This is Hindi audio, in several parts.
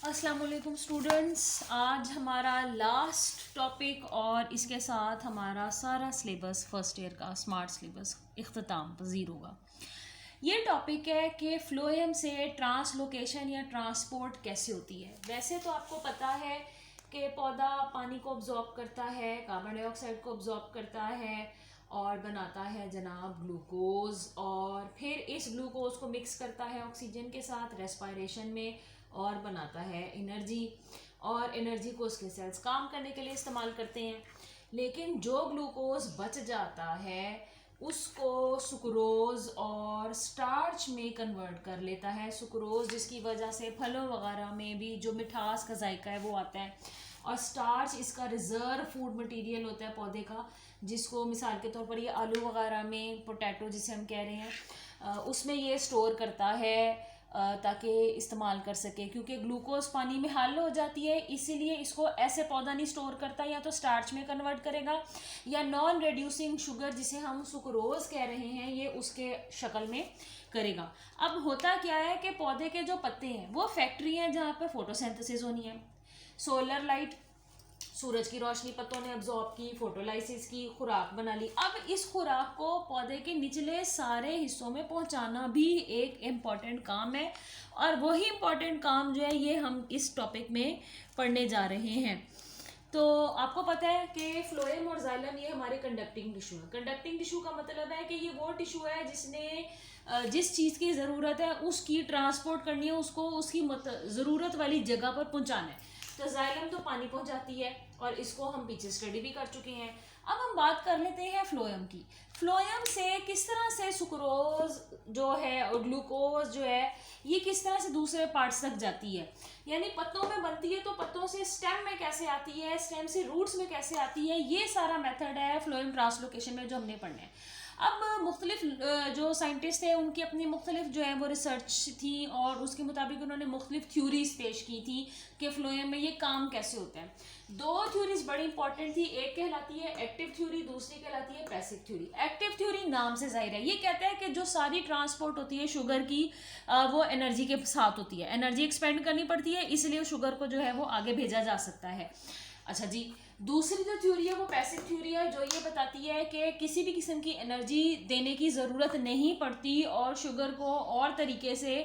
अस्सलाम वालेकुम स्टूडेंट्स, आज हमारा लास्ट टॉपिक और इसके साथ हमारा सारा सिलेबस फर्स्ट ईयर का स्मार्ट सिलेबस इख्तिताम पजीर होगा। ये टॉपिक है कि फ्लोएम से ट्रांसलोकेशन या ट्रांसपोर्ट कैसे होती है। वैसे तो आपको पता है कि पौधा पानी को अब्जॉर्ब करता है, कार्बन डाइऑक्साइड को अब्जॉर्ब करता है और बनाता है जनाब ग्लूकोज, और फिर इस ग्लूकोज को मिक्स करता है ऑक्सीजन के साथ रेस्पिरेशन में और बनाता है एनर्जी, और एनर्जी को उसके सेल्स काम करने के लिए इस्तेमाल करते हैं। लेकिन जो ग्लूकोज बच जाता है उसको सुक्रोज और स्टार्च में कन्वर्ट कर लेता है। सुक्रोज जिसकी वजह से फलों वगैरह में भी जो मिठास का जायका है वो आता है, और स्टार्च इसका रिजर्व फूड मटेरियल होता है पौधे का, जिसको मिसाल के तौर पर ये आलू वगैरह में, पोटैटो जिसे हम कह रहे हैं, उसमें ये स्टोर करता है ताकि इस्तेमाल कर सके। क्योंकि ग्लूकोज पानी में हल हो जाती है, इसीलिए इसको ऐसे पौधा नहीं स्टोर करता, या तो स्टार्च में कन्वर्ट करेगा या नॉन रिड्यूसिंग शुगर जिसे हम सुक्रोज कह रहे हैं ये उसके शक्ल में करेगा। अब होता क्या है कि पौधे के जो पत्ते हैं वो फैक्ट्री हैं जहाँ पे फोटोसिंथेसिस होनी है। सोलर लाइट, सूरज की रोशनी पत्तों ने अब्जॉर्ब की, फोटोलाइसिस की, खुराक बना ली। अब इस खुराक को पौधे के निचले सारे हिस्सों में पहुंचाना भी एक इम्पॉर्टेंट काम है, और वही इम्पॉर्टेंट काम जो है ये हम इस टॉपिक में पढ़ने जा रहे हैं। तो आपको पता है कि फ्लोएम और जाइलम ये हमारे कंडक्टिंग टिश्यू है। कंडक्टिंग टिश्यू का मतलब है कि ये वो टिश्यू है जिसने जिस चीज़ की ज़रूरत है उसकी ट्रांसपोर्ट करनी है, उसको उसकी ज़रूरत वाली जगह पर पहुंचाना है। तो जाइलम तो पानी पहुंचाती है और इसको हम पीछे स्टडी भी कर चुके हैं। अब हम बात कर लेते हैं फ्लोएम की। फ्लोएम से किस तरह से सुक्रोज जो है और ग्लूकोज जो है ये किस तरह से दूसरे पार्ट्स तक जाती है, यानी पत्तों में बनती है तो पत्तों से स्टेम में कैसे आती है, स्टेम से रूट्स में कैसे आती है, ये सारा मेथड है फ्लोएम ट्रांसलोकेशन में जो हमने पढ़ना है। अब मुख्तलिफ जो साइंटिस्ट थे उनकी अपनी मुख्तलिफ जो है वो रिसर्च थी, और उसके मुताबिक उन्होंने मुख्तलिफ थ्योरीज पेश की थी कि फ्लोएम में ये काम कैसे होता है। दो थ्योरीज बड़ी इंपॉर्टेंट थी, एक कहलाती है एक्टिव थ्योरी, दूसरी कहलाती है पैसिव थ्योरी। एक्टिव थ्योरी नाम से जाहिर है, ये कहता है कि जो सारी ट्रांसपोर्ट होती है शुगर की वो एनर्जी के साथ होती है, एनर्जी एक्सपेंड करनी पड़ती है, इसलिए शुगर को जो है वो आगे भेजा जा सकता है। अच्छा जी, दूसरी जो थ्योरी है वो पैसिव थ्योरी है, जो ये बताती है कि किसी भी किस्म की एनर्जी देने की ज़रूरत नहीं पड़ती और शुगर को और तरीके से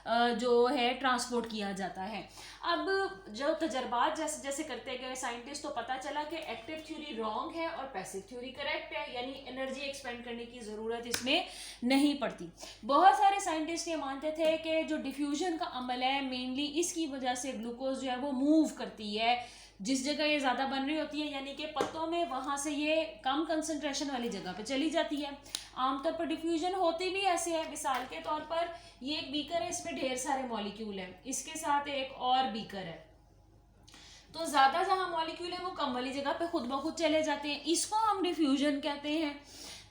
जो है ट्रांसपोर्ट किया जाता है। अब जो तजर्बात जैसे जैसे करते गए साइंटिस्ट, तो पता चला कि एक्टिव थ्योरी रॉन्ग है और पैसिव थ्योरी करेक्ट है, यानी एनर्जी एक्सपेंड करने की ज़रूरत इसमें नहीं पड़ती। बहुत सारे साइंटिस्ट ये मानते थे कि जो डिफ्यूजन का अमल है मेनली इसकी वजह से ग्लूकोज जो है वो मूव करती है, जिस जगह ये ज़्यादा बन रही होती है यानी कि पत्तों में, वहाँ से ये कम कंसंट्रेशन वाली जगह पे चली जाती है। आमतौर पर डिफ्यूजन होती भी ऐसे है, मिसाल के तौर पर ये एक बीकर है, इसमें ढेर सारे मॉलिक्यूल हैं, इसके साथ एक और बीकर है, तो ज़्यादा जहाँ मॉलिक्यूल है वो कम वाली जगह पे खुद ब खुद चले जाते हैं, इसको हम डिफ्यूजन कहते हैं।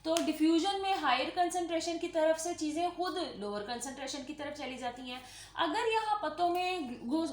तो डिफ्यूजन में हायर कंसंट्रेशन की तरफ से चीज़ें खुद लोअर कंसंट्रेशन की तरफ चली जाती हैं। अगर यहाँ पत्तों में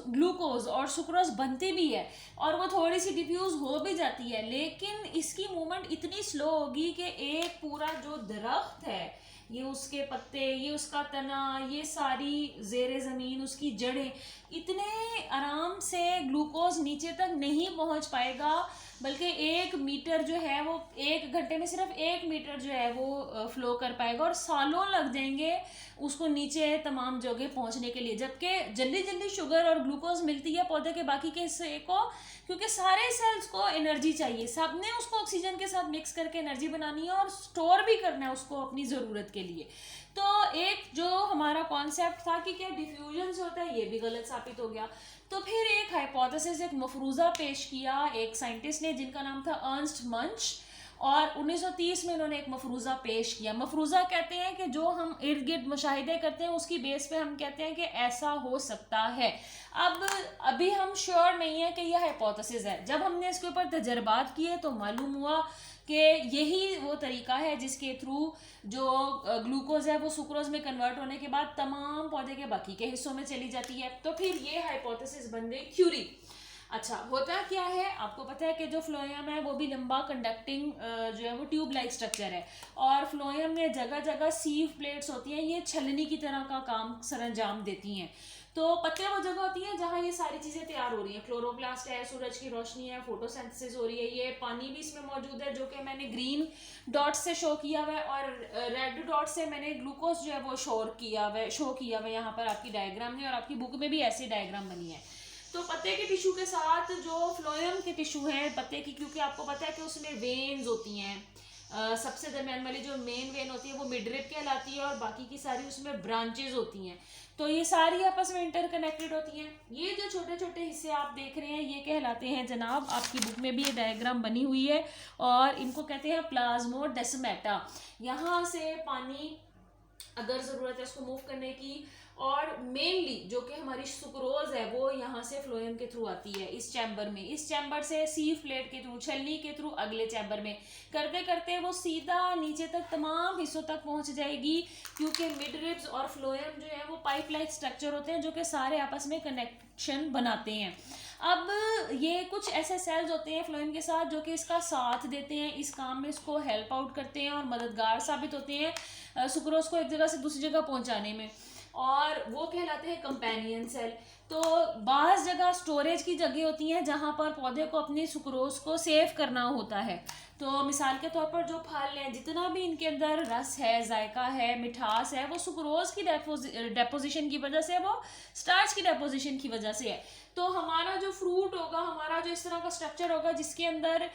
ग्लूकोज और सुक्रोज बनती भी है और वो थोड़ी सी डिफ्यूज हो भी जाती है, लेकिन इसकी मूवमेंट इतनी स्लो होगी कि एक पूरा जो दरख्त है, ये उसके पत्ते, ये उसका तना, ये सारी ज़ेरे ज़मीन उसकी जड़ें, इतने आराम से ग्लूकोज नीचे तक नहीं पहुंच पाएगा, बल्कि 1 मीटर जो है वो 1 घंटे में सिर्फ 1 मीटर जो है वो फ्लो कर पाएगा, और सालों लग जाएंगे उसको नीचे तमाम जगह पहुंचने के लिए। जबकि जल्दी जल्दी शुगर और ग्लूकोज मिलती है पौधे के बाकी के हिस्से को, क्योंकि सारे सेल्स को एनर्जी चाहिए, सबने उसको ऑक्सीजन के साथ मिक्स करके एनर्जी बनानी है और स्टोर भी करना है उसको अपनी ज़रूरत के लिए। तो एक जो हमारा कॉन्सेप्ट था कि क्या डिफ्यूजन से होता है, ये भी गलत साबित हो गया। तो फिर एक हाइपोथेसिस, एक मफरूज़ा पेश किया एक साइंटिस्ट ने जिनका नाम था अर्नस्ट मंच, और 1930 में इन्होंने एक मफरूज़ा पेश किया। मफरूज़ा कहते हैं कि जो हम इर्द गिर्द मुशाहिदे करते हैं उसकी बेस पे हम कहते हैं कि ऐसा हो सकता है। अब अभी हम श्योर नहीं है कि यह हाइपोथेसिस है। जब हमने इसके ऊपर तजर्बात किए तो मालूम हुआ कि यही वो तरीका है जिसके थ्रू जो ग्लूकोज है वो सुक्रोज में कन्वर्ट होने के बाद तमाम पौधे के बाकी के हिस्सों में चली जाती है। तो फिर ये हाइपोथेसिस बन गई थ्योरी। अच्छा, होता क्या है, आपको पता है कि जो फ्लोएम है वो भी लंबा कंडक्टिंग जो है वो ट्यूब लाइक स्ट्रक्चर है, और फ्लोएम में जगह जगह सीव प्लेट्स होती हैं, ये छलनी की तरह का काम सरंजाम देती हैं। तो पत्ते वो जगह होती है जहाँ ये सारी चीज़ें तैयार हो रही हैं, क्लोरोप्लास्ट है, सूरज की रोशनी है, फोटोसिंथेसिस हो रही है, ये पानी भी इसमें मौजूद है जो कि मैंने ग्रीन डॉट से शो किया हुआ है, और रेड डॉट से मैंने ग्लूकोज जो है वो शो किया हुआ है। यहाँ पर आपकी डायग्राम है और आपकी बुक में भी ऐसी डायग्राम बनी है। तो पत्ते के टिश्यू के साथ जो फ्लोएम के टिश्यू है पत्ते की, क्योंकि आपको पता है कि उसमें वेन्स होती हैं, सबसे दरमियान वाली जो मेन वेन होती है वो मिडरिप कहलाती है और बाकी की सारी उसमें ब्रांचेज होती हैं। तो ये सारी आपस में इंटरकनेक्टेड होती हैं। ये जो छोटे छोटे हिस्से आप देख रहे हैं ये कहलाते हैं जनाब, आपकी बुक में भी ये डायग्राम बनी हुई है, और इनको कहते हैं प्लाज्मोडेस्माटा। यहाँ से पानी अगर ज़रूरत है उसको मूव करने की, और मेनली जो कि हमारी सुक्रोज है वो यहाँ से फ्लोएम के थ्रू आती है इस चैम्बर में, इस चैम्बर से सीव प्लेट के थ्रू, छलनी के थ्रू अगले चैम्बर में, करते करते वो सीधा नीचे तक तमाम हिस्सों तक पहुँच जाएगी, क्योंकि मिड रिब्स और फ्लोएम जो है वो पाइप लाइक स्ट्रक्चर होते हैं जो कि सारे आपस में कनेक्शन बनाते हैं। अब ये कुछ ऐसे सेल्स होते हैं फ्लोएम के साथ जो कि इसका साथ देते हैं, इस काम में इसको हेल्प आउट करते हैं और मददगार साबित होते हैं सुक्रोज को एक जगह से दूसरी जगह पहुंचाने में, और वो कहलाते हैं कंपेनियन सेल। तो बाहर जगह स्टोरेज की जगह होती हैं जहाँ पर पौधे को अपनी सुक्रोज को सेव करना होता है। तो मिसाल के तौर पर जो फल हैं, जितना भी इनके अंदर रस है, जायका है, मिठास है, वो सुक्रोज की डेपोजिशन की वजह से, वो स्टार्च की डेपोजिशन की वजह से है। तो हमारा जो फ्रूट होगा, हमारा जो इस तरह का स्ट्रक्चर होगा जिसके अंदर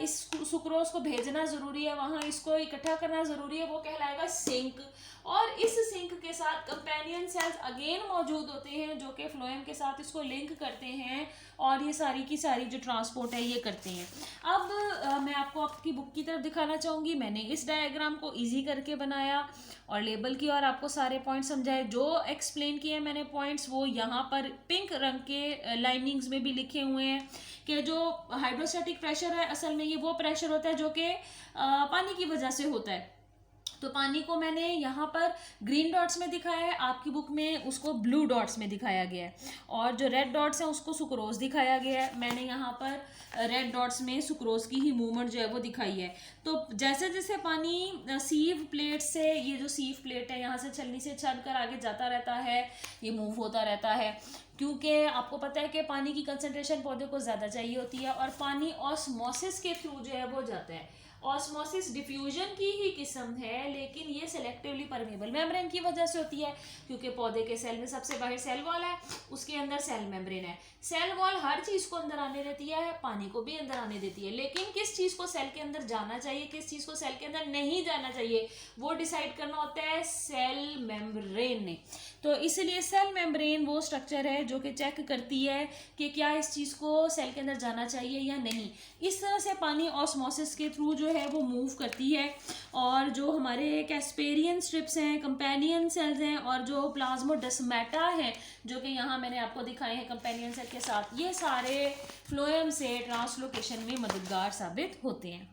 इस सुक्रोज को भेजना ज़रूरी है, वहाँ इसको इकट्ठा करना ज़रूरी है, वो कहलाएगा सिंक। और इस सिंक के साथ कंपेनियन सेल्स अगेन मौजूद होते हैं जो कि फ्लोएम के साथ इसको लिंक करते हैं और ये सारी की सारी जो ट्रांसपोर्ट है ये करते हैं। अब मैं आपको आपकी बुक की तरफ दिखाना चाहूँगी। मैंने इस डायग्राम को इजी करके बनाया और लेबल की और आपको सारे पॉइंट्स समझाए। जो एक्सप्लेन किए मैंने पॉइंट्स वो यहाँ पर पिंक रंग के लाइनिंग्स में भी लिखे हुए हैं कि जो हाइड्रोस्टैटिक प्रेशर है असल में ये वो प्रेशर होता है जो कि पानी की वजह से होता है। तो पानी को मैंने यहाँ पर ग्रीन डॉट्स में दिखाया है, आपकी बुक में उसको ब्लू डॉट्स में दिखाया गया है, और जो रेड डॉट्स हैं उसको सुक्रोज दिखाया गया है। मैंने यहाँ पर रेड डॉट्स में सुक्रोज की ही मूवमेंट जो है वो दिखाई है। तो जैसे जैसे पानी सीव प्लेट से, ये जो सीव प्लेट है यहाँ से छलनी से छल कर आगे जाता रहता है, ये मूव होता रहता है, क्योंकि आपको पता है कि पानी की कंसंट्रेशन पौधे को ज़्यादा चाहिए होती है, और पानी ऑस्मोसिस के थ्रू जो है वो जाता है। ऑस्मोसिस डिफ्यूजन की ही किस्म है, लेकिन ये सेलेक्टिवली परमेबल मेम्ब्रेन की वजह से होती है, क्योंकि पौधे के सेल में सबसे बाहर सेल वॉल है, उसके अंदर सेल मेम्ब्रेन है। सेल वॉल हर चीज़ को अंदर आने देती है, पानी को भी अंदर आने देती है, लेकिन किस चीज़ को सेल के अंदर जाना चाहिए, किस चीज़ को सेल के अंदर नहीं जाना चाहिए, वो डिसाइड करना होता है सेल मेम्ब्रेन ने। तो इसलिए सेल मेम्ब्रेन वो स्ट्रक्चर है जो कि चेक करती है कि क्या इस चीज़ को सेल के अंदर जाना चाहिए या नहीं। इस तरह से पानी ऑस्मोसिस के थ्रू जो है वो मूव करती है, और जो हमारे कैस्पेरियन स्ट्रिप्स हैं, कंपेनियन सेल्स हैं, और जो प्लाज्मोडेस्माटा है जो कि यहाँ मैंने आपको दिखाए हैं कंपेनियन सेल के साथ, ये सारे फ्लोएम से ट्रांसलोकेशन में मददगार साबित होते हैं।